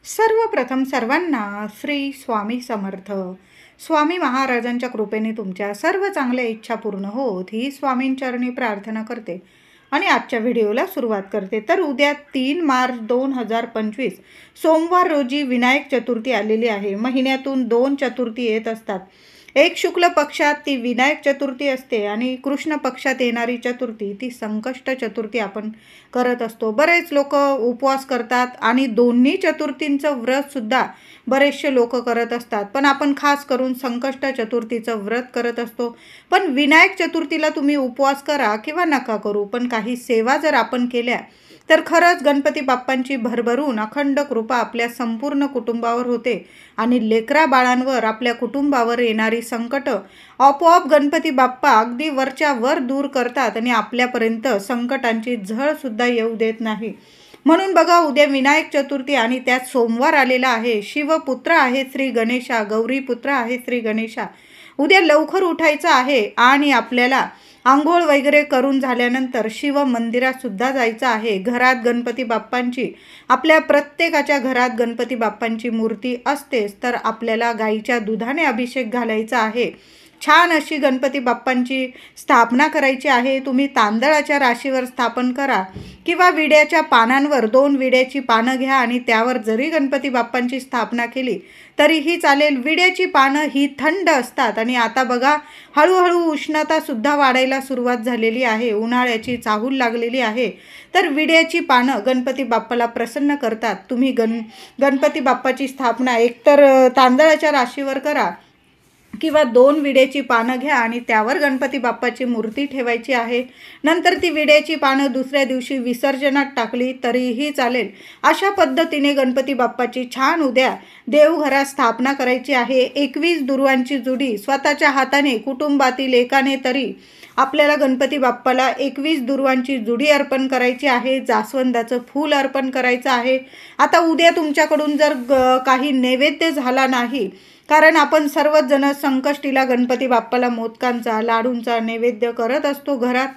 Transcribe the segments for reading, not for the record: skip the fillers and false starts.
सर्वप्रथम सर्वांना श्री स्वामी समर्थ. स्वामी महाराजांच्या कृपेने तुमच्या सर्व चांगल्या इच्छा पूर्ण होत ही स्वामींचरणी प्रार्थना करते आणि आजच्या व्हिडिओला सुरुवात करते. तर उद्या 3 मार्च 2025 सोमवार रोजी विनायक चतुर्थी आलेली आहे. महिन्यातून 2 चतुर्थी येत असतात. एक शुक्ल पक्षात ती विनायक चतुर्थी असते आणि कृष्ण पक्षात येणारी चतुर्थी ती संकष्ट चतुर्थी आपण करत असतो. बरेच लोक उपवास करतात आणि दोन्ही चतुर्थींचं व्रतसुद्धा बरेचसे लोक करत असतात. पण आपण खास करून संकष्ट चतुर्थीचं व्रत करत असतो. पण विनायक चतुर्थीला तुम्ही उपवास करा किंवा नका करू, पण काही सेवा जर आपण केल्या तर खरंच गणपती बाप्पांची भरभरून अखंड कृपा आपल्या संपूर्ण कुटुंबावर होते आणि लेकरा बाळांवर आपल्या कुटुंबावर येणारी संकट आपोआप गणपती बाप्पा अगदी वरच्या वर दूर करतात आणि आपल्यापर्यंत संकटांची झळसुद्धा येऊ देत नाही. म्हणून बघा, उद्या विनायक चतुर्थी आणि त्यात सोमवार आलेला आहे. शिवपुत्र आहे श्री गणेशा, गौरीपुत्र आहे श्री गणेशा. उद्या लवकर उठायचं आहे आणि आपल्याला आंघोळ वगैरे करून झाल्यानंतर शिव मंदिरात सुद्धा जायचं आहे. घरात गणपती बाप्पांची, आपल्या प्रत्येकाच्या घरात गणपती बाप्पांची मूर्ती असतेच, तर आपल्याला गाईच्या दुधाने अभिषेक घालायचा आहे. छान अशी गणपती बाप्पांची स्थापना करायची आहे. तुम्ही तांदळाच्या राशीवर स्थापन करा किंवा विड्याच्या पानांवर 2 विड्याची पानं घ्या आणि त्यावर जरी गणपती बाप्पांची स्थापना केली तरीही चालेल. विड्याची पानं ही थंड असतात आणि आता बघा, हळूहळू उष्णतासुद्धा वाढायला सुरुवात झालेली आहे. उन्हाळ्याची चाहूल लागलेली आहे. तर विड्याची पानं गणपती बाप्पाला प्रसन्न करतात. तुम्ही गणपती बाप्पाची स्थापना एकतर तांदळाच्या राशीवर करा किंवा 2 विड्याची पानं घ्या आणि त्यावर गणपती बाप्पाची मूर्ती ठेवायची आहे. नंतर ती विड्याची पानं दुसऱ्या दिवशी विसर्जनात टाकली तरीही चालेल. अशा पद्धतीने गणपती बाप्पाची छान उद्या देवघरात स्थापना करायची आहे. 21 दुर्वांची जुडी स्वतःच्या हाताने कुटुंबातील एकाने तरी आपल्याला गणपती बाप्पाला 21 दुर्वांची जुडी अर्पण करायची आहे. जास्वंदाचं फूल अर्पण करायचं आहे. आता उद्या तुमच्याकडून जर काही नैवेद्य झाला नाही, कारण आपण सर्वच जण संकष्टीला गणपती बाप्पाला मोदकांचा, लाडूंचा नैवेद्य करत असतो घरात.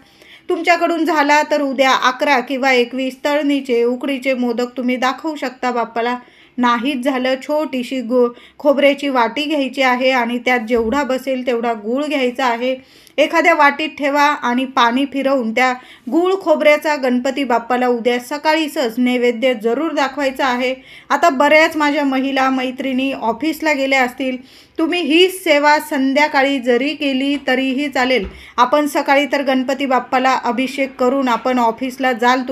तुमच्याकडून झाला तर उद्या 11 किंवा 21 तळणीचे, उकडीचे मोदक तुम्ही दाखवू शकता बाप्पाला. नाहीच झालं, छोटीशी खोबऱ्याची वाटी घ्यायची आहे आणि त्यात जेवढा बसेल तेवढा गूळ घ्यायचा आहे. एखाद्या वाटीत ठेवा आणि पाणी फिरवून त्या गूळ खोबऱ्याचा गणपती बाप्पाला उद्या सकाळीच नैवेद्य जरूर दाखवायचा आहे. आता बऱ्याच माझ्या महिला मैत्रिणी ऑफिसला गेल्या असतील. तुम्ही ही सेवा संध्याकाळी जरी केली तरीही चालेल. आपण सकाळी तर गणपती बाप्पाला अभिषेक करून आपण ऑफिसला जाल.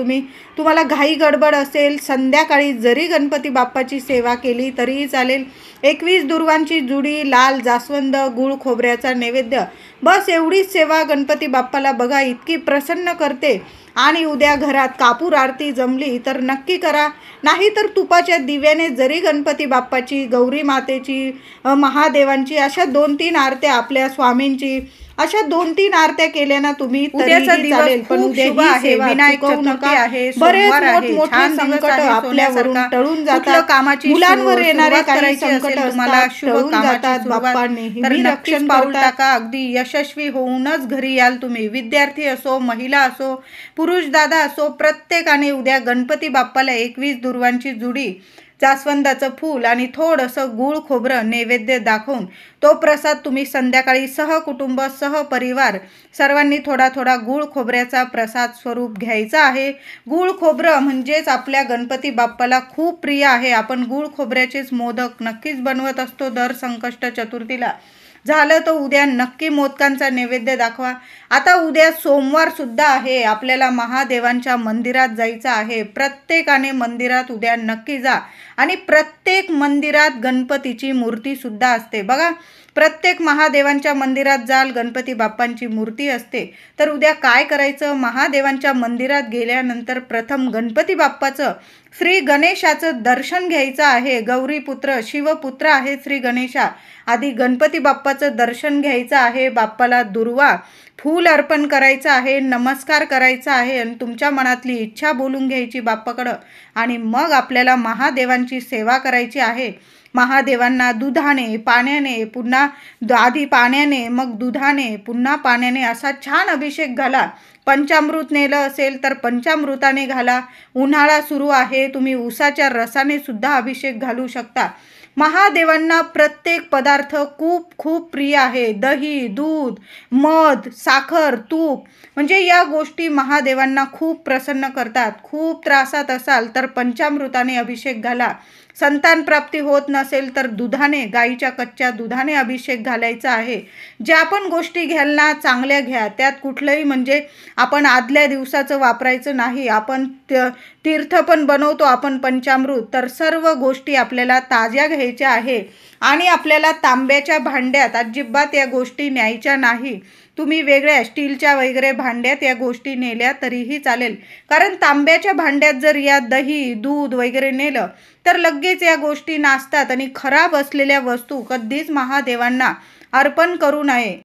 तुम्हाला घाई गडबड असेल, संध्याकाळी जरी गणपती बाप्पाची सेवा केली तरीही चालेल. 21 दुर्वांची जुडी, लाल जास्वंद, गूळ खोबऱ्याचा नैवेद्य, बस एवढीच सेवा गणपती बाप्पाला बघा इतकी प्रसन्न करते. आणि उद्या घरात कापूर आरती जमली तर नक्की करा. नाही तर तुपाच्या दिव्याने जरी गणपती बाप्पाची, गौरी मातेची, महादेवांची अशा 2-3 आरत्या, आपल्या स्वामींची अशा 2-3 आरत्या केल्या ना तुम्ही उद्याचा दिवस पण उद्या ही सेवा विनायक चतुर्थी आहे, सोमवार आहे, मोठे संकट आपल्यावरून टळून जातात. कामाची मुलांवर येणारे काही संकट तुम्हाला शुभ जातात. बाप्पा नेहमी रक्षण पाऊल टाका. अगदी यशस्वी होऊनच घरी याल तुम्ही. विद्यार्थी असो, महिला असो, पुरुष दादा असो, प्रत्येकाने उद्या गणपती बाप्पाला 21 दुर्वांची जुडी, जास्वंदाचं फूल आणि थोडंसं गूळ खोबरं नैवेद्य दाखवून तो प्रसाद तुम्ही संध्याकाळी सहकुटुंब, सहपरिवार सर्वांनी थोडा थोडा गूळ खोबऱ्याचा प्रसाद स्वरूप घ्यायचा आहे. गूळ खोबरं म्हणजेच आपल्या गणपती बाप्पाला खूप प्रिय आहे. आपण गूळ खोबऱ्याचेच मोदक नक्कीच बनवत असतो दर संकष्ट चतुर्थीला. झालं तर उद्या नक्की मोदकांचा नैवेद्य दाखवा. आता उद्या सोमवार सुद्धा आहे. आपल्याला महादेवांच्या मंदिरात जायचं आहे. प्रत्येकाने मंदिरात उद्या नक्की जा आणि प्रत्येक मंदिरात गणपतीची मूर्ती सुद्धा असते. बघा, प्रत्येक महादेवांच्या मंदिरात जाल, गणपती बाप्पांची मूर्ती असते. तर उद्या काय करायचं, महादेवांच्या मंदिरात गेल्यानंतर प्रथम गणपती बाप्पाचं, श्री गणेशाचं दर्शन घ्यायचं आहे. गौरीपुत्र, शिवपुत्र आहे श्री गणेशा. आधी गणपती बाप्पाचं दर्शन घ्यायचं आहे. बाप्पाला दुर्वा, फूल अर्पण करायचं आहे, नमस्कार करायचा आहे आणि तुमच्या मनातली इच्छा बोलून घ्यायची बाप्पाकडं आणि मग आपल्याला महादेवांची सेवा करायची आहे. महादेवांना दुधाने, पाण्याने, पुन्हा आधी पाण्याने, मग दुधाने, पुन्हा पाण्याने असा छान अभिषेक घाला. पंचामृत नेलं असेल तर पंचामृताने घाला. उन्हाळा सुरू आहे, तुम्ही उसाच्या रसाने सुद्धा अभिषेक घालू शकता. महादेवांना प्रत्येक पदार्थ खूप खूप प्रिय आहे. दही, दूध, मध, साखर, तूप म्हणजे या गोष्टी महादेवांना खूप प्रसन्न करतात. खूप त्रासात असाल तर पंचामृताने अभिषेक घाला. संतान प्राप्ती होत नसेल तर दुधाने, गाईच्या कच्च्या दुधाने अभिषेक घालायचा आहे. ज्या पण गोष्टी घ्याल ना चांगल्या घ्या. त्यात कुठलंही म्हणजे आपण आदल्या दिवसाचं वापरायचं नाही. आपण तीर्थ पण बनवतो आपण पंचामृत, तर सर्व गोष्टी आपल्याला ताज्या घ्यायच्या आहे. आणि आपल्याला तांब्याच्या भांड्यात अजिबात या गोष्टी न्यायच्या नाही. तुम्ही वेगळ्या स्टीलच्या वगैरे भांड्यात या गोष्टी नेल्या तरीही चालेल. कारण तांब्याच्या भांड्यात जर या दही, दूध वगैरे नेलं तर लगेच या गोष्टी नासतात आणि खराब असलेल्या वस्तू कधीच महादेवांना अर्पण करू नये.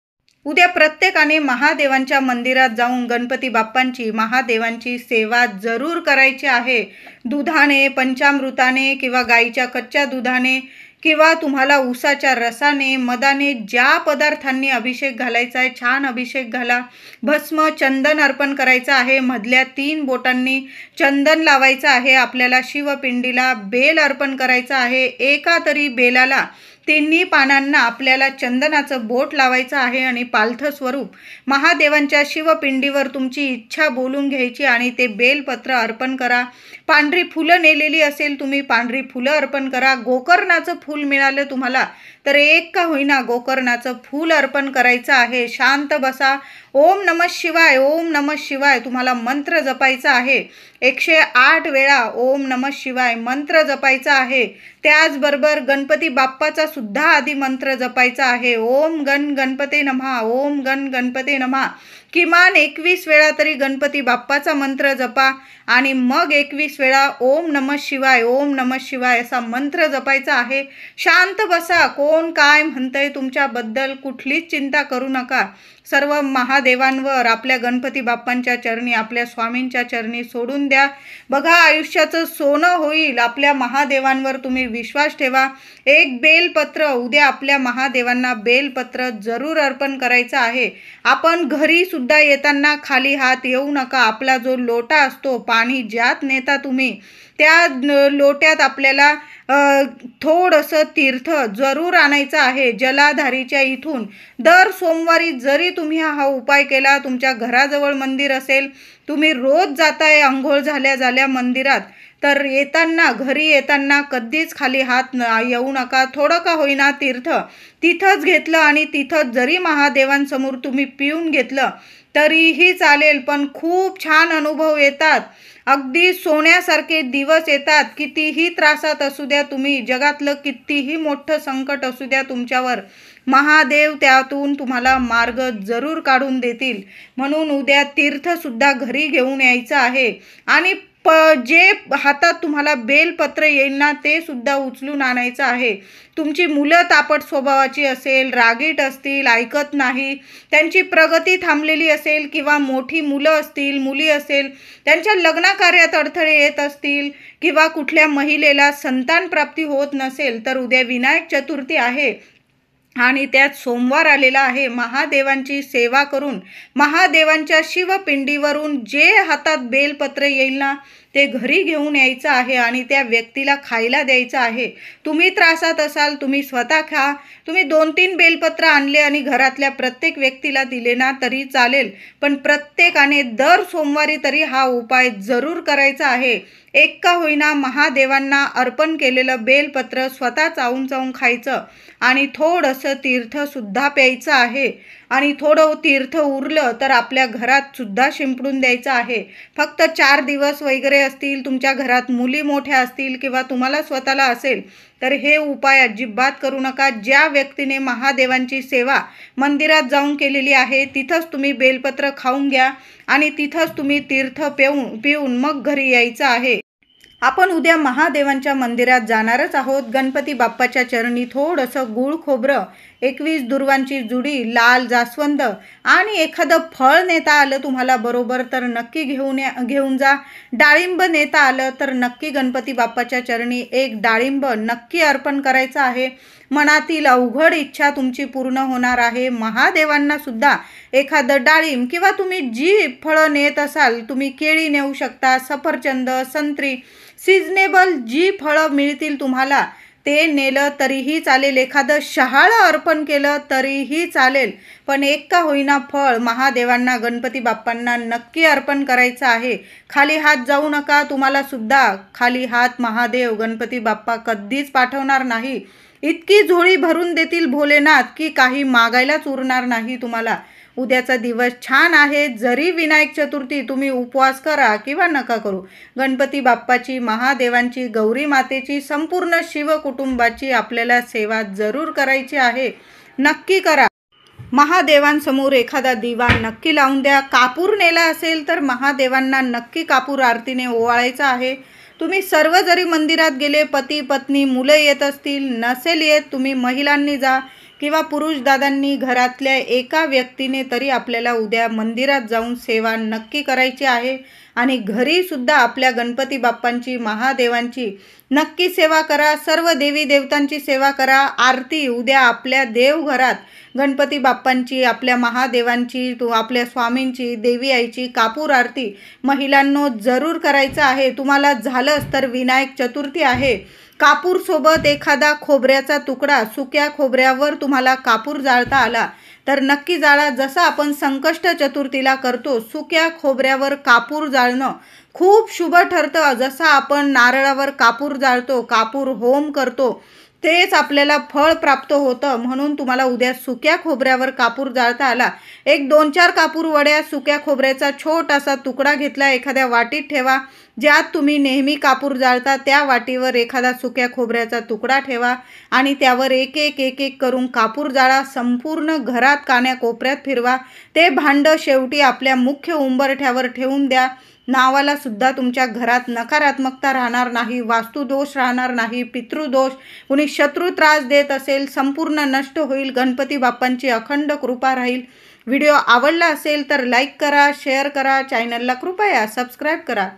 उद्या प्रत्येकाने महादेवांच्या मंदिरात जाऊन गणपती बाप्पांची, महादेवांची सेवा जरूर करायची आहे. दुधाने, पंचामृताने किंवा गाईच्या कच्च्या दुधाने किंवा तुम्हाला उसाच्या रसाने, मधाने, ज्या पदार्थांनी अभिषेक घालायचा आहे छान अभिषेक घाला. भस्म, चंदन अर्पण करायचं आहे. मधल्या 3 बोटांनी चंदन लावायचं आहे. आपल्याला शिवपिंडीला बेल अर्पण करायचं आहे. एका तरी बेलाला 3 पानांना आपल्याला चंदनाचं बोट लावायचं आहे आणि पालथं स्वरूप महादेवांच्या शिवपिंडीवर तुमची इच्छा बोलून घ्यायची आणि ते बेलपत्र अर्पण करा. पांढरी फुलं नेलेली असेल तुम्ही पांढरी फुलं अर्पण करा. गोकर्णाचं फूल मिळालं तुम्हाला तर एक का होईना गोकर्णाचं फूल अर्पण करायचं आहे. शांत बसा. ओम नमः शिवाय, ओम नमः शिवाय तुम्हाला मंत्र जपायचा आहे. 108 वेळा ओम नमः शिवाय मंत्र जपायचा आहे. त्याचबरोबर गणपती बाप्पाचा सुद्धा आधी मंत्र जपायचा आहे. ओम गण गणपते नमः, ओम गण गणपते नमः. किमान 21 वेळा तरी गणपती बाप्पाचा मंत्र जपा आणि मग 21 वेळा ओम नमः शिवाय, ओम नमः शिवाय असा मंत्र जपायचा आहे. शांत बसा. कोण काय म्हणतंय तुमच्याबद्दल कुठलीच चिंता करू नका. सर्व महादेवांवर, आपल्या गणपती बाप्पांच्या चरणी, आपल्या स्वामींच्या चरणी सोडून द्या. बघा आयुष्याचं सोनं होईल. आपल्या महादेवांवर तुम्ही विश्वास ठेवा. एक बेलपत्र उद्या आपल्या महादेवांना बेलपत्र जरूर अर्पण करायचं आहे. आपण घरी सुद्धा येताना खाली हात येऊ नका. आपला जो लोटा असतो, पाणी ज्यात नेता तुम्ही त्या लोट्यात आपल्याला थोडंसं तीर्थ जरूर आणायचं आहे. जलाधारीच्या इथून दर सोमवारी जरी तुम्ही हा उपाय केला, तुमच्या घराजवळ मंदिर असेल, तुम्ही रोज जाताय अंघोळ झाल्या मंदिरात, तर येताना, घरी येताना कधीच खाली हात येऊ नका. थोडं का होईना तीर्थ तिथंच घेतलं आणि तिथंच जरी महादेवांसमोर तुम्ही पिऊन घेतलं तरीही चालेल. पण खूप छान अनुभव येतात. अगदी सोन्यासारखे दिवस येतात. कितीही त्रासात असू द्या तुम्ही, जगातलं कितीही मोठं संकट असू द्या तुमच्यावर, महादेव त्यातून तुम्हाला मार्ग जरूर काढून देतील. म्हणून उद्या तीर्थसुद्धा घरी घेऊन यायचं आहे आणि जे हातात तुम्हाला बेलपत्र येईल ना ते सुद्धा उचलून आणायचं आहे. तुमची मुलं तापट स्वभावाची असेल, रागीट असतील, ऐकत नाही, त्यांची प्रगती थांबलेली असेल किंवा मोठी मुलं असतील, मुली असेल, त्यांच्या लग्नकार्यात अडथळे येत असतील किंवा कुठल्या महिलेला संतान प्राप्ती होत नसेल तर उद्या विनायक चतुर्थी आहे आणि त्यात सोमवार आलेला आहे. महादेवांची सेवा करून, महादेवांच्या शिवपिंडीवरून जे हातात बेलपत्र येईल ना ते घरी घेऊन यायचं आहे आणि त्या व्यक्तीला खायला द्यायचं आहे. तुम्ही त्रासात असाल, तुम्ही स्वतः खा. तुम्ही 2-3 बेलपत्र आणले आणि घरातल्या प्रत्येक व्यक्तीला दिले ना तरी चालेल. पण प्रत्येकाने दर सोमवारी तरी हा उपाय जरूर करायचा आहे. एक का होईना महादेवांना अर्पण केलेलं बेलपत्र स्वतः चावून खायचं आणि थोडंसं तीर्थसुद्धा प्यायचं आहे. आणि थोडं तीर्थ उरलं तर आपल्या घरात सुद्धा शिंपडून द्यायचं आहे. फक्त 4 दिवस वगैरे असतील, तुमच्या घरात मुली मोठ्या असतील किंवा तुम्हाला स्वतःला असेल तर हे उपाय अजिबात करू नका. ज्या व्यक्तीने महादेवांची सेवा मंदिरात जाऊन केलेली आहे तिथंच तुम्ही बेलपत्र खाऊन घ्या आणि तिथंच तुम्ही तीर्थ पिऊन मग घरी यायचं आहे. आपण उद्या महादेवांच्या मंदिरात जाणारच आहोत. गणपती बाप्पाच्या चरणी थोडंसं गूळ खोबरं, 21 दुर्वांची जुडी, लाल जास्वंद आणि एखादं फळ नेता आलं तुम्हाला बरोबर तर नक्की घेऊन जा. डाळिंब नेता आलं तर नक्की गणपती बाप्पाच्या चरणी एक डाळिंब नक्की अर्पण करायचं आहे. मनातील अवघड इच्छा तुमची पूर्ण होणार आहे. महादेवांना सुद्धा एखादं डाळिंब किंवा तुम्ही जी फळं नेत असाल, तुम्ही केळी नेऊ शकता, सफरचंद, संत्री, सिजनेबल जी फळं मिळतील तुम्हाला ते नेलं तरीही चालेल, एखादं शहाळं अर्पण केलं तरीही चालेल, पण एक का होईना फळ महादेवांना, गणपती बाप्पांना नक्की अर्पण करायचं आहे. खाली हात जाऊ नका. तुम्हाला सुद्धा खाली हात महादेव, गणपती बाप्पा कधीच पाठवणार नाही. इतकी झोळी भरून देतील भोलेनाथ की काही मागायलाच उरणार नाही तुम्हाला. उद्याचा दिवस छान आहे. जरी विनायक चतुर्थी तुम्ही उपवास करा किंवा नका करू, गणपती बाप्पाची, महादेवांची, गौरी मातेची, संपूर्ण शिव कुटुंबाची आपल्याला सेवा जरूर करायची आहे. नक्की करा. महादेवांसमोर एखादा दिवा नक्की लावून द्या. कापूर नेला असेल तर महादेवांना नक्की कापूर आरतीने ओवाळायचा आहे. तुम्ही सर्व जरी मंदिरात गेले, पती पत्नी मुलं येत असतील, नसेल येत, तुम्ही महिलांनी जा किंवा पुरुष दादांनी, घरातल्या एका व्यक्तीने तरी आपल्याला उद्या मंदिरात जाऊन सेवा नक्की करायची आहे. आणि घरी सुद्धा आपल्या गणपती बाप्पांची, महादेवांची नक्की सेवा करा. सर्व देवी देवतांची सेवा करा. आरती उद्या आपल्या देवघरात गणपती बाप्पांची, आपल्या महादेवांची, आपल्या स्वामींची, देवी आईची कापूर आरती महिलांनो जरूर करायचं आहे. तुम्हाला झालंच तर विनायक चतुर्थी आहे, कापूर सोबत एखादा खोबऱ्याचा तुकडा, सुक्या खोबऱ्यावर तुम्हाला कापूर जाळता आला तर नक्की जाळा. जसं आपण संकष्ट चतुर्थीला करतो, सुक्या खोबऱ्यावर कापूर जाळणं खूप शुभ ठरतं. जसं आपण नारळावर कापूर जाळतो, कापूर होम करतो, तेच आपल्याला फळ प्राप्त होतं. म्हणून तुम्हाला उद्या सुक्या खोबऱ्यावर कापूर जाळता आला, एक 2-4 कापूर वड्या, सुक्या खोबऱ्याचा छोटासा तुकडा घेतला, एखाद्या वाटीत ठेवा. ज्यात तुम्ही नेहमी कापूर जाळता त्या वाटीवर एखादा सुक्या खोबऱ्याचा तुकडा ठेवा आणि त्यावर एक एक करून कापूर जाळा. संपूर्ण घरात कान्या कोपऱ्यात फिरवा. ते भांडं शेवटी आपल्या मुख्य उंबरठ्यावर ठेवून द्या. नावाला सुद्धा तुमच्या घरात नकारात्मकता राहणार नाही, वास्तुदोष राहणार नाही, पितृदोष, कुणी शत्रू त्रास देत असेल, संपूर्ण नष्ट होईल. गणपती बाप्पांची अखंड कृपा राहील. व्हिडिओ आवडला असेल तर लाईक करा, शेअर करा, चॅनलला कृपया सबस्क्राईब करा.